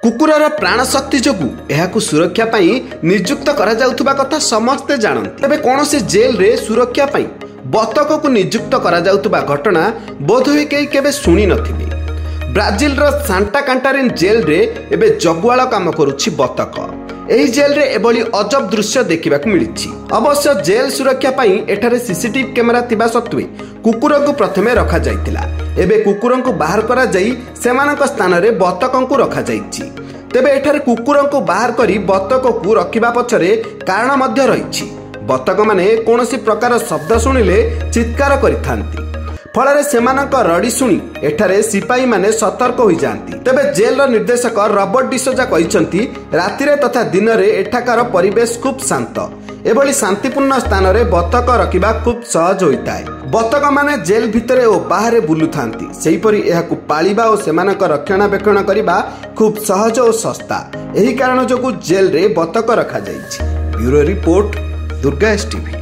कुकुरर प्राण शक्ति जोगु एहाकु सुरक्षा पाई नियुक्त करा जाउथुबा कथा समस्ते जानନ୍ତି। तबे कोनोसी जेल रे सुरक्षा पाई बतक को नियुक्त करा जाउथुबा घटना बोधहुए केबे सुनी नथिबे। ब्राजिल रो सांटा कांटारिन जेल रे एबे जगुआल काम करूछि बतक। एही जेल रे एबोली अजब दृश्य देखिबाकु मिलिछि। अवश्य जेल सुरक्षा पाई एठारे सीसीटीवी कैमेरा थिबा सत्वे कुकुर को प्रथमे रखा जाइतिला। एबे कुकुर को बाहर करा जाई सेमानक स्थान रे बतक को रखा जाइछि। तेबे एठारे कुकुर को बाहर करी बतक को रखिबा पछरे कारण मध्य रहिछि। बतक माने कोनोसी प्रकार शब्द सुनिले चित्कार करिथांती। फଳରେ ସେମାନଙ୍କ ରଡ଼ି ଶୁଣି ଏଠାରେ ସିପାହୀ ମାନେ ସତର୍କ ହୋଇଯାନ୍ତି। ତେବେ ଜେଲର ନିର୍ଦ୍ଦେଶକ ରବର୍ଟ ଡିସୋଜା କହିଛନ୍ତି ରାତିରେ ତଥା ଦିନରେ ଏଠାକାର ପରିବେଶ ଖୁବ୍ ଶାନ୍ତ। ଏଭଳି ଶାନ୍ତିପୂର୍ଣ୍ଣ ସ୍ଥାନରେ ବତକ ରଖିବା ଖୁବ୍ ସହଜ ହୋଇଥାଏ। ବତକ ମାନେ ଜେଲ ଭିତରେ ଓ ବାହାରେ ବୁଲୁଥାନ୍ତି। ସେହିପରି ଏହାକୁ ପାଳିବା ଓ ସେମାନଙ୍କ ରକ୍ଷଣାବେକ୍ଷଣ କରିବା ଖୁବ୍ ସହଜ ଓ ଶସ୍ତା। ଏହି କାରଣ ଯୋଗୁଁ ଜେଲରେ ବତକ ରଖାଯାଇଛି। Bureau report, Durga STV।